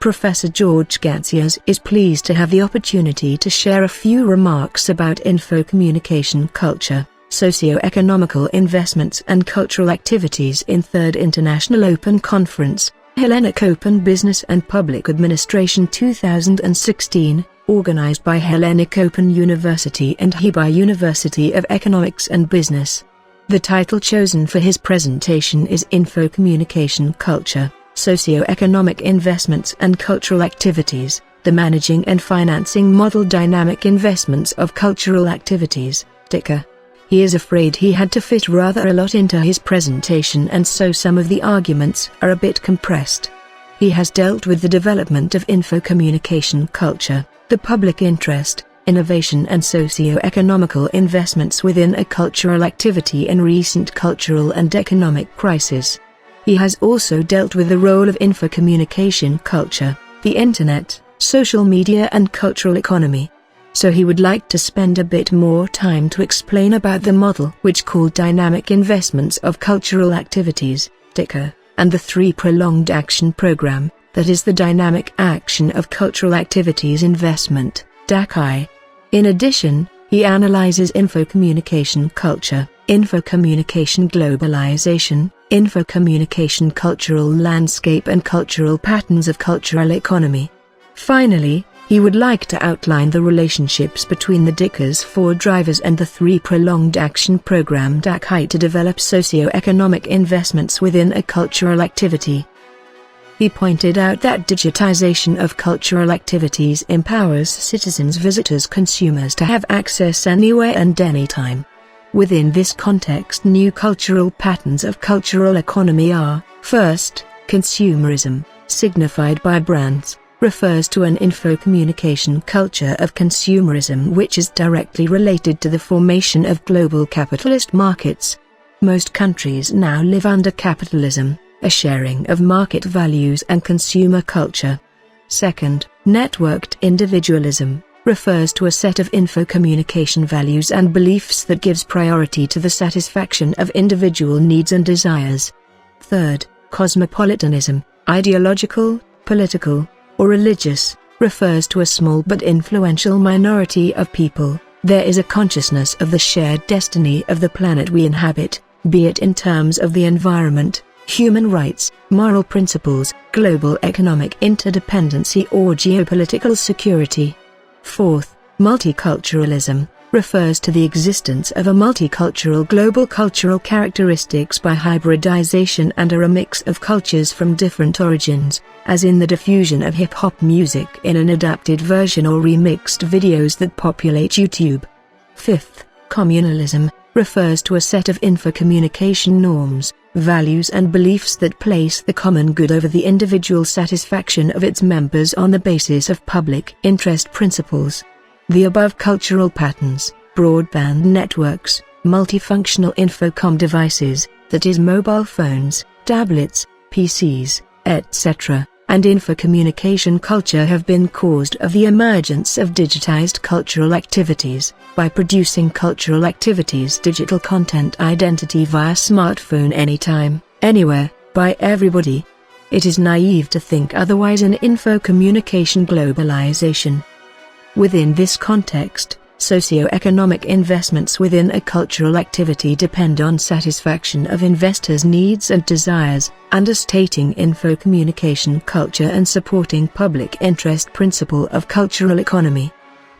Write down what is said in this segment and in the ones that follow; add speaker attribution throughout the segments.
Speaker 1: Professor George Gatsias is pleased to have the opportunity to share a few remarks about info-communication culture, socio-economical investments and cultural activities in Third International Open Conference, Hellenic Open Business and Public Administration 2016, organized by Hellenic Open University and Hebei University of Economics and Business. The title chosen for his presentation is Info-Communication Culture, Socio-Economic Investments and Cultural Activities, the Managing and Financing Model Dynamic Investments of Cultural Activities, DICA. He is afraid he had to fit rather a lot into his presentation, and so some of the arguments are a bit compressed. He has dealt with the development of info-communication culture, the public interest, innovation and socio-economical investments within a cultural activity in recent cultural and economic crisis. He has also dealt with the role of info-communication culture, the internet, social media and cultural economy. So he would like to spend a bit more time to explain about the model which called Dynamic Investments of Cultural Activities, DICA, and the 3 Prolonged Action Program, that is the Dynamic Action of Cultural Activities Investment, DACI. In addition, he analyzes info-communication culture, info-communication globalization, info-communication cultural landscape and cultural patterns of cultural economy. Finally, he would like to outline the relationships between the DICA's 4 drivers and the 3 Prolonged Action Program DACI to develop socio-economic investments within a cultural activity. He pointed out that digitization of cultural activities empowers citizens, visitors, consumers to have access anywhere and anytime. Within this context, new cultural patterns of cultural economy are, first, consumerism, signified by brands, refers to an info-communication culture of consumerism which is directly related to the formation of global capitalist markets. Most countries now live under capitalism, a sharing of market values and consumer culture. Second, networked individualism, refers to a set of info-communication values and beliefs that gives priority to the satisfaction of individual needs and desires. Third, cosmopolitanism, ideological, political, or religious, refers to a small but influential minority of people. There is a consciousness of the shared destiny of the planet we inhabit, be it in terms of the environment, human rights, moral principles, global economic interdependency or geopolitical security. Fourth, multiculturalism, refers to the existence of a multicultural global cultural characteristics by hybridization and a mix of cultures from different origins, as in the diffusion of hip-hop music in an adapted version or remixed videos that populate YouTube. Fifth, communalism, refers to a set of info-communication norms, values and beliefs that place the common good over the individual satisfaction of its members on the basis of public interest principles. The above cultural patterns, broadband networks, multifunctional infocom devices, that is mobile phones, tablets, PCs, etc., and info-communication culture have been caused of the emergence of digitized cultural activities, by producing cultural activities digital content identity via smartphone anytime, anywhere, by everybody. It is naive to think otherwise in info-communication globalization. Within this context, socio-economic investments within a cultural activity depend on satisfaction of investors' needs and desires, understating info-communication culture and supporting public interest principle of cultural economy.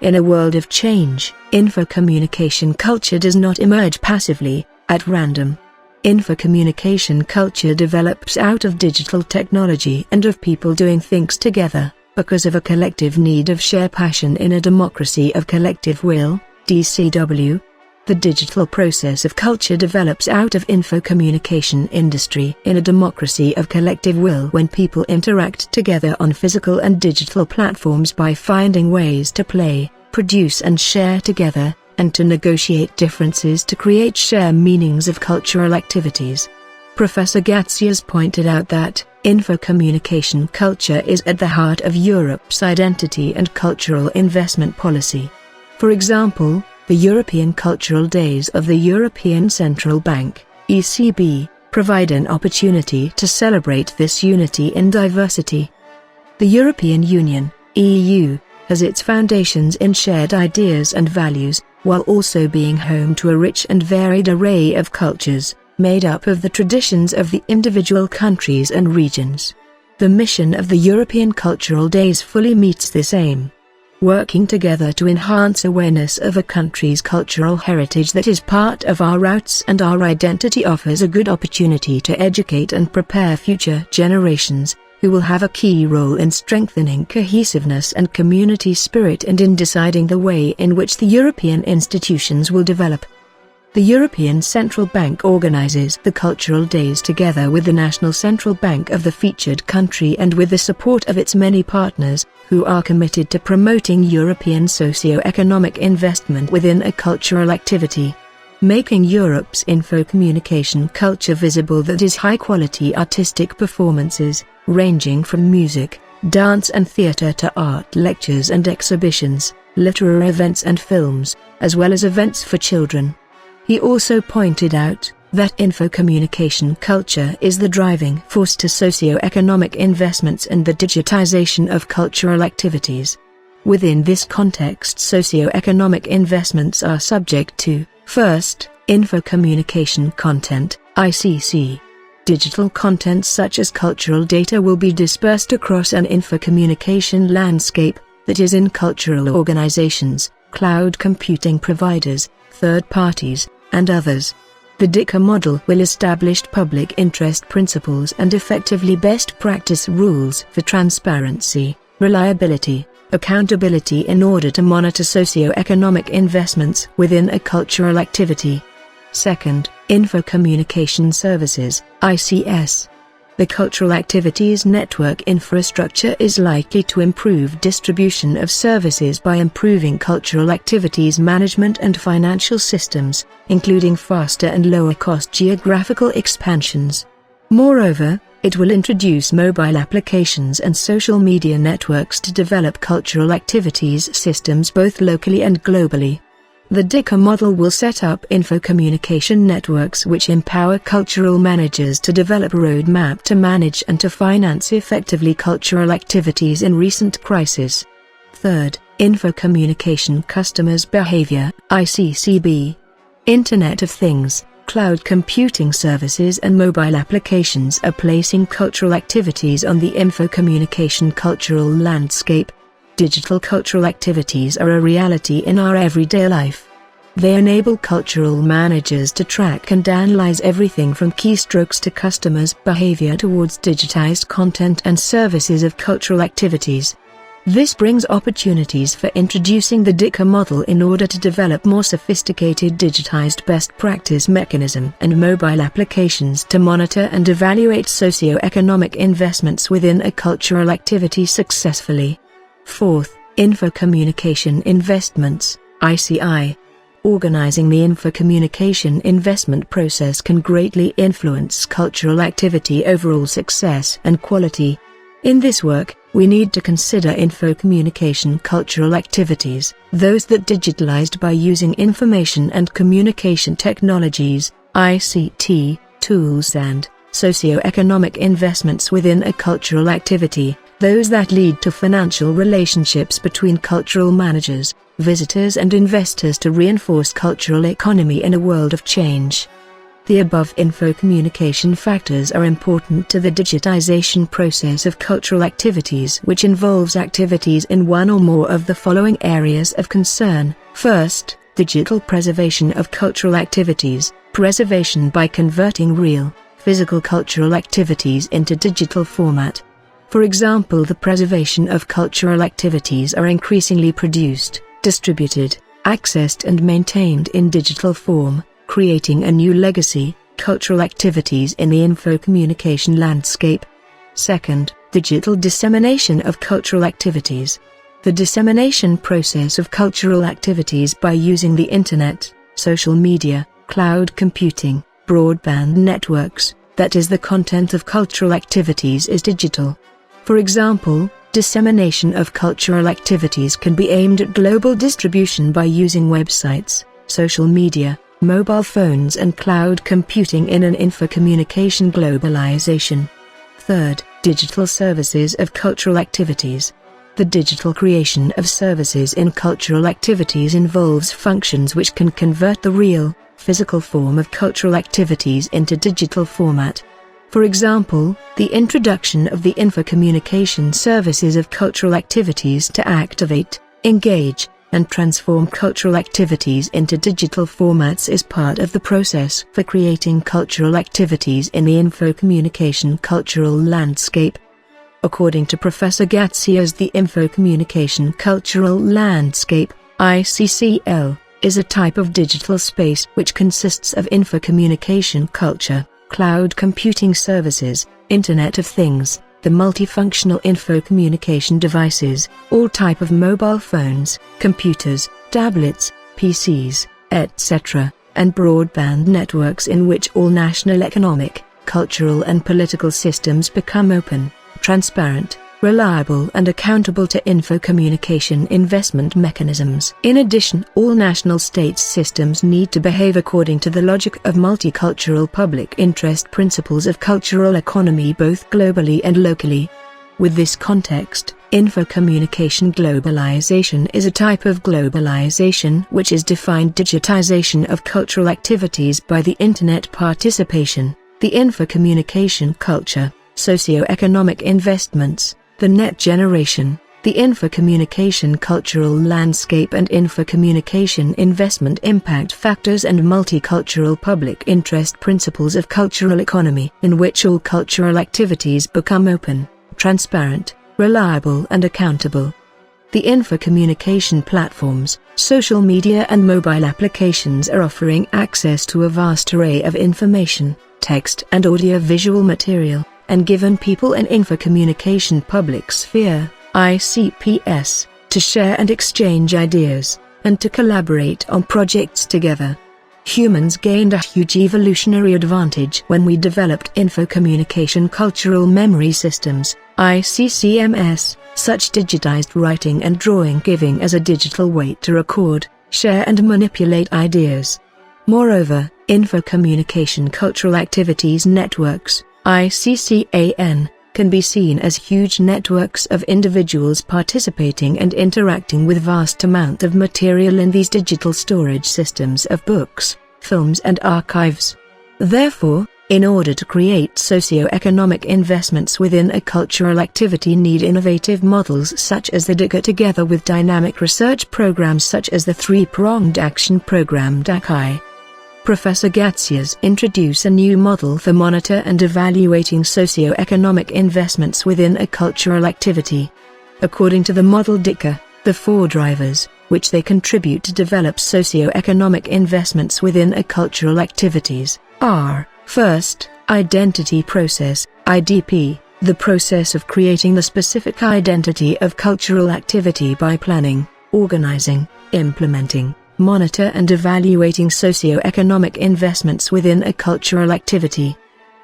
Speaker 1: In a world of change, info-communication culture does not emerge passively, at random. Info-communication culture develops out of digital technology and of people doing things together, because of a collective need of shared passion in a democracy of collective will, DCW. The digital process of culture develops out of info-communication industry in a democracy of collective will when people interact together on physical and digital platforms by finding ways to play, produce and share together, and to negotiate differences to create shared meanings of cultural activities. Professor Gatsias pointed out that info-communication culture is at the heart of Europe's identity and cultural investment policy. For example, the European Cultural Days of the European Central Bank, ECB, provide an opportunity to celebrate this unity in diversity. The European Union, EU, has its foundations in shared ideas and values, while also being home to a rich and varied array of cultures, made up of the traditions of the individual countries and regions. The mission of the European Cultural Days fully meets this aim. Working together to enhance awareness of a country's cultural heritage that is part of our roots and our identity offers a good opportunity to educate and prepare future generations, who will have a key role in strengthening cohesiveness and community spirit and in deciding the way in which the European institutions will develop. The European Central Bank organizes the Cultural Days together with the National Central Bank of the featured country and with the support of its many partners, who are committed to promoting European socio-economic investment within a cultural activity. Making Europe's info-communication culture visible, that is high-quality artistic performances, ranging from music, dance and theatre to art lectures and exhibitions, literary events and films, as well as events for children. He also pointed out that info-communication culture is the driving force to socio-economic investments and the digitization of cultural activities. Within this context, socio-economic investments are subject to, first, info-communication content, ICC. Digital content such as cultural data will be dispersed across an info-communication landscape, that is in cultural organizations, cloud computing providers, third parties, and others. The DICA model will establish public interest principles and effectively best practice rules for transparency, reliability, accountability in order to monitor socio-economic investments within a cultural activity. Second, Info-Communication Services, ICS. The Cultural Activities Network infrastructure is likely to improve distribution of services by improving cultural activities management and financial systems, including faster and lower-cost geographical expansions. Moreover, it will introduce mobile applications and social media networks to develop cultural activities systems both locally and globally. The DICA model will set up info-communication networks which empower cultural managers to develop a roadmap to manage and to finance effectively cultural activities in recent crises. Third, Info-Communication Customers Behavior, ICCB. Internet of Things, cloud computing services and mobile applications are placing cultural activities on the info-communication cultural landscape. Digital cultural activities are a reality in our everyday life. They enable cultural managers to track and analyze everything from keystrokes to customers' behavior towards digitized content and services of cultural activities. This brings opportunities for introducing the DICA model in order to develop more sophisticated digitized best practice mechanism and mobile applications to monitor and evaluate socio-economic investments within a cultural activity successfully. Fourth, Info-Communication Investments, ICI. Organizing the info-communication investment process can greatly influence cultural activity overall success and quality. In this work, we need to consider info-communication cultural activities, those that digitalized by using information and communication technologies, ICT, tools and socio-economic investments within a cultural activity, those that lead to financial relationships between cultural managers, visitors and investors to reinforce cultural economy in a world of change. The above info-communication factors are important to the digitization process of cultural activities, which involves activities in one or more of the following areas of concern. First, digital preservation of cultural activities, preservation by converting real, physical cultural activities into digital format. For example, the preservation of cultural activities are increasingly produced, distributed, accessed and maintained in digital form, creating a new legacy, cultural activities in the info-communication landscape. Second, digital dissemination of cultural activities. The dissemination process of cultural activities by using the Internet, social media, cloud computing, broadband networks, that is the content of cultural activities is digital. For example, dissemination of cultural activities can be aimed at global distribution by using websites, social media, mobile phones and cloud computing in an info-communication globalization. Third, Digital services of cultural activities. The digital creation of services in cultural activities involves functions which can convert the real, physical form of cultural activities into digital format. For example, the introduction of the infocommunication services of cultural activities to activate, engage, and transform cultural activities into digital formats is part of the process for creating cultural activities in the infocommunication cultural landscape. According to Professor Gatsios, the infocommunication cultural landscape, ICCL, is a type of digital space which consists of infocommunication culture, cloud computing services, Internet of Things, the multifunctional infocommunication devices, all type of mobile phones, computers, tablets, PCs, etc., and broadband networks in which all national economic, cultural and political systems become open, transparent, reliable and accountable to infocommunication investment mechanisms. In addition, all national states' systems need to behave according to the logic of multicultural public interest principles of cultural economy both globally and locally. With this context, infocommunication globalization is a type of globalization which is defined digitization of cultural activities by the Internet participation, the infocommunication culture, socio-economic investments, the net generation, the infocommunication cultural landscape and infocommunication investment impact factors and multicultural public interest principles of cultural economy in which all cultural activities become open, transparent, reliable and accountable. The infocommunication platforms, social media and mobile applications are offering access to a vast array of information, text and audio-visual material, and given people an infocommunication public sphere, ICPS, to share and exchange ideas, and to collaborate on projects together. Humans gained a huge evolutionary advantage when we developed infocommunication cultural memory systems, ICCMS, such digitized writing and drawing giving us a digital way to record, share and manipulate ideas. Moreover, infocommunication cultural activities networks, ICCAN, can be seen as huge networks of individuals participating and interacting with vast amount of material in these digital storage systems of books, films and archives. Therefore, in order to create socio-economic investments within a cultural activity need innovative models such as the DICA together with dynamic research programs such as the three-pronged action program DACI. Professor Gatsios introduce a new model for monitor and evaluating socio-economic investments within a cultural activity. According to the model DICA, the four drivers, which they contribute to develop socio-economic investments within a cultural activities, are, first, identity process, IDP, the process of creating the specific identity of cultural activity by planning, organizing, implementing, monitor and evaluating socio-economic investments within a cultural activity.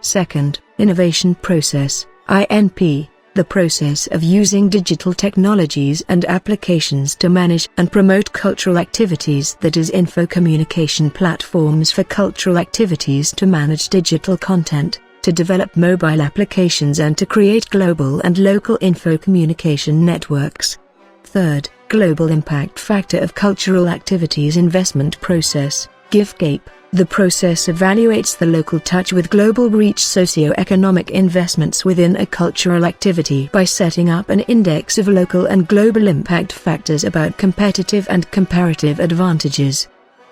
Speaker 1: Second, innovation process, INP, the process of using digital technologies and applications to manage and promote cultural activities, that is infocommunication platforms for cultural activities to manage digital content, to develop mobile applications and to create global and local infocommunication networks. Third, global impact factor of cultural activities investment process, GIFGAPE. The process evaluates the local touch with global reach socio-economic investments within a cultural activity by setting up an index of local and global impact factors about competitive and comparative advantages.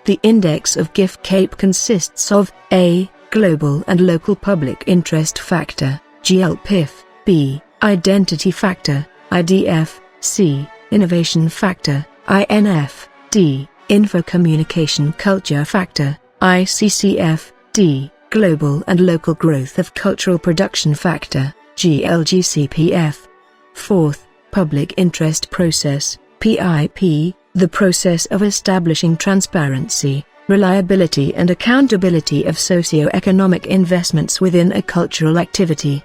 Speaker 1: The index of GIFGAPE consists of A. Global and local public interest factor, GLPIF, B. Identity factor, IDF, C. Innovation factor, INF, D. Infocommunication culture factor, ICCF, D. Global and local growth of cultural production factor, GLGCPF. Fourth, public interest process, PIP, the process of establishing transparency, reliability and accountability of socio-economic investments within a cultural activity.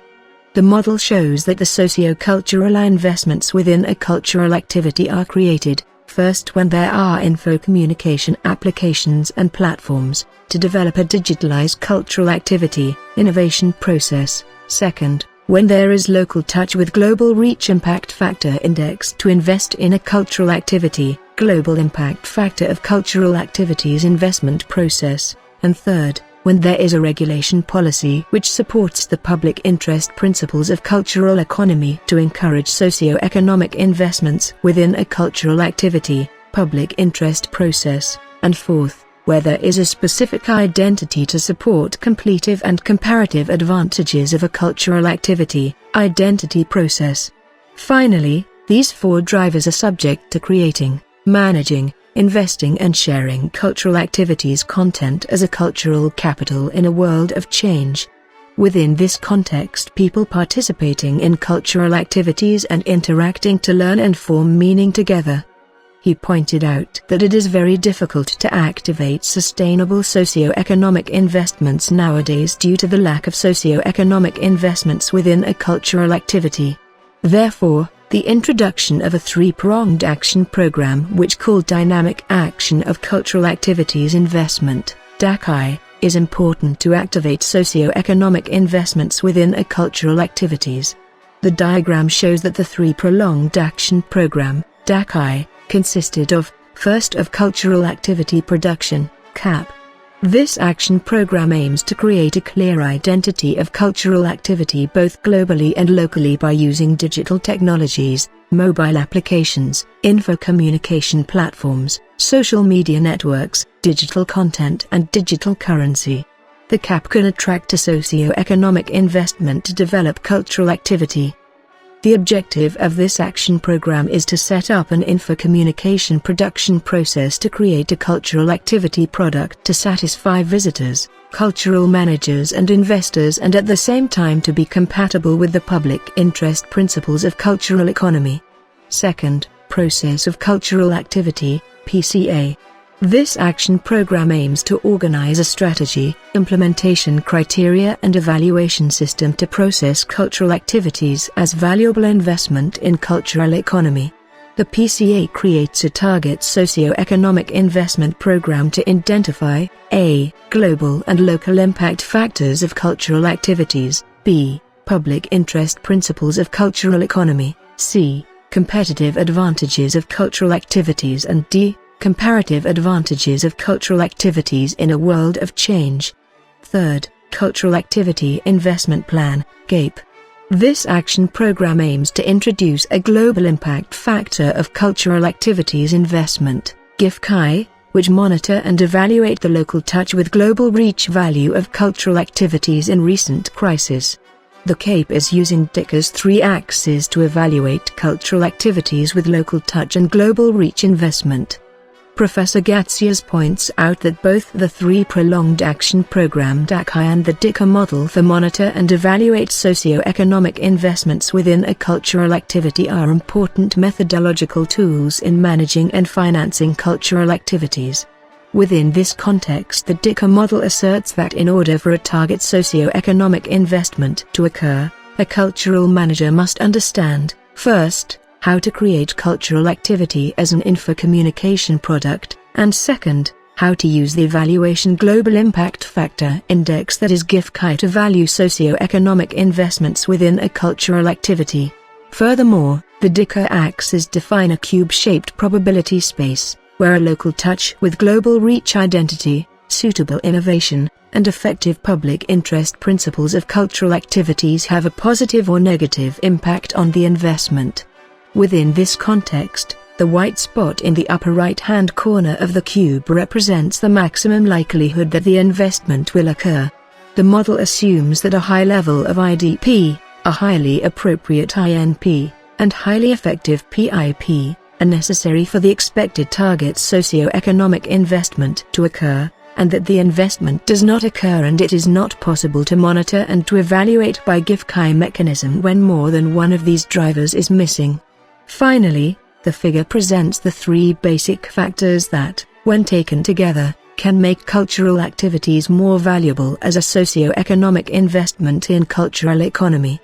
Speaker 1: The model shows that the socio-cultural investments within a cultural activity are created, first when there are infocommunication applications and platforms, to develop a digitalized cultural activity, innovation process, second, When there is local touch with global reach impact factor index to invest in a cultural activity, global impact factor of cultural activities investment process, and third, when there is a regulation policy which supports the public interest principles of cultural economy to encourage socio-economic investments within a cultural activity, public interest process, and fourth, where there is a specific identity to support completive and comparative advantages of a cultural activity, identity process. Finally, these four drivers are subject to creating, managing, investing and sharing cultural activities content as a cultural capital in a world of change. Within this context, people participating in cultural activities and interacting to learn and form meaning together. He pointed out that it is very difficult to activate sustainable socio-economic investments nowadays due to the lack of socio-economic investments within a cultural activity. Therefore, the introduction of a three-pronged action program which called Dynamic Action of Cultural Activities Investment, DACI, is important to activate socio-economic investments within a cultural activities. The diagram shows that the three-pronged action program, DACI, consisted of, first of cultural activity production, CAP. This action program aims to create a clear identity of cultural activity both globally and locally by using digital technologies, mobile applications, info-communication platforms, social media networks, digital content and digital currency. The CAP can attract a socio-economic investment to develop cultural activity. The objective of this action program is to set up an info-communication production process to create a cultural activity product to satisfy visitors, cultural managers and investors and at the same time to be compatible with the public interest principles of cultural economy. Second, Process of Cultural Activity, PCA. This action program aims to organize a strategy, implementation criteria and evaluation system to process cultural activities as valuable investment in cultural economy. The PCA creates a target socio-economic investment program to identify a. global and local impact factors of cultural activities, b. public interest principles of cultural economy, c. competitive advantages of cultural activities and d. comparative advantages of cultural activities in a world of change. Third, Cultural Activity Investment Plan, GAPE. This action program aims to introduce a global impact factor of cultural activities investment, GIFCI, which monitor and evaluate the local touch with global reach value of cultural activities in recent crisis. The CAPE is using DICA's three axes to evaluate cultural activities with local touch and global reach investment. Professor Gatsias points out that both the three-pronged action program DACI and the DICA model for monitor and evaluate socio-economic investments within a cultural activity are important methodological tools in managing and financing cultural activities. Within this context, the DICA model asserts that in order for a target socio-economic investment to occur, a cultural manager must understand, first, how to create cultural activity as an info-communication product, and second, how to use the evaluation global impact factor index that is GIFCI to value socio-economic investments within a cultural activity. Furthermore, the DICA axes define a cube-shaped probability space, where a local touch with global reach identity, suitable innovation, and effective public interest principles of cultural activities have a positive or negative impact on the investment. Within this context, the white spot in the upper right-hand corner of the cube represents the maximum likelihood that the investment will occur. The model assumes that a high level of IDP, a highly appropriate INP, and highly effective PIP are necessary for the expected target socio-economic investment to occur, and that the investment does not occur and it is not possible to monitor and to evaluate by GIFCI mechanism when more than one of these drivers is missing. Finally, the figure presents the three basic factors that, when taken together, can make cultural activities more valuable as a socio-economic investment in cultural economy.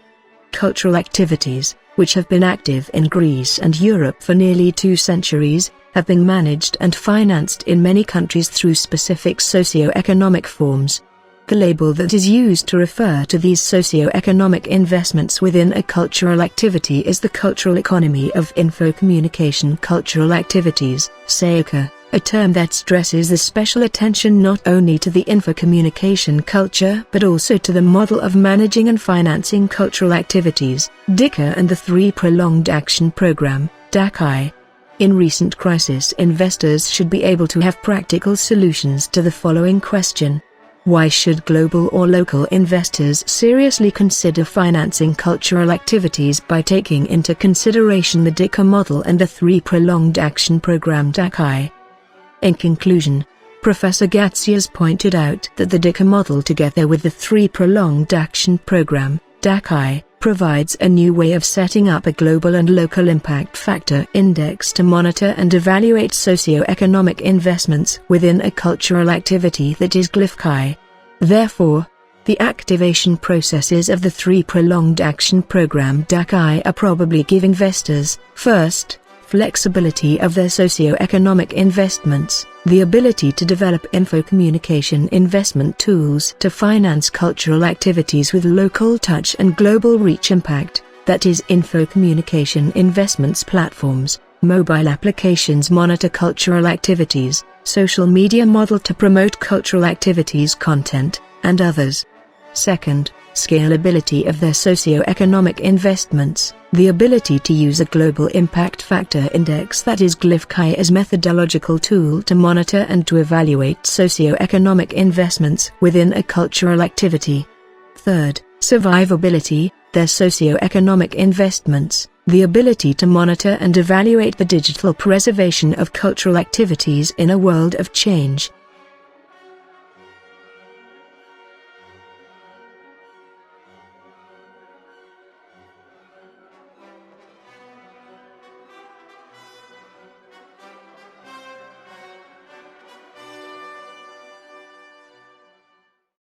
Speaker 1: Cultural activities, which have been active in Greece and Europe for nearly 2 centuries, have been managed and financed in many countries through specific socio-economic forms. The label that is used to refer to these socio-economic investments within a cultural activity is the cultural economy of infocommunication cultural activities, SEOCA, a term that stresses the special attention not only to the infocommunication culture but also to the model of managing and financing cultural activities, DICA, and the Three Prolonged Action Program, DACI. In recent crisis, investors should be able to have practical solutions to the following question. Why should global or local investors seriously consider financing cultural activities by taking into consideration the DICA model and the Three Prolonged Action Program DACI? In conclusion, Professor Gatzias pointed out that the DICA model together with the Three Prolonged Action Program DACI provides a new way of setting up a global and local impact factor index to monitor and evaluate socio-economic investments within a cultural activity that is GLIFCI. Therefore, the activation processes of the Three Prolonged Action Program DACI are probably give investors, first, flexibility of their socio-economic investments, the ability to develop infocommunication investment tools to finance cultural activities with local touch and global reach impact, that is infocommunication investments platforms, mobile applications monitor cultural activities, social media model to promote cultural activities content, and others. Second, scalability of their socio-economic investments, the ability to use a global impact factor index that is GLIFCI as methodological tool to monitor and to evaluate socio-economic investments within a cultural activity. Third, survivability, their socio-economic investments, the ability to monitor and evaluate the digital preservation of cultural activities in a world of change.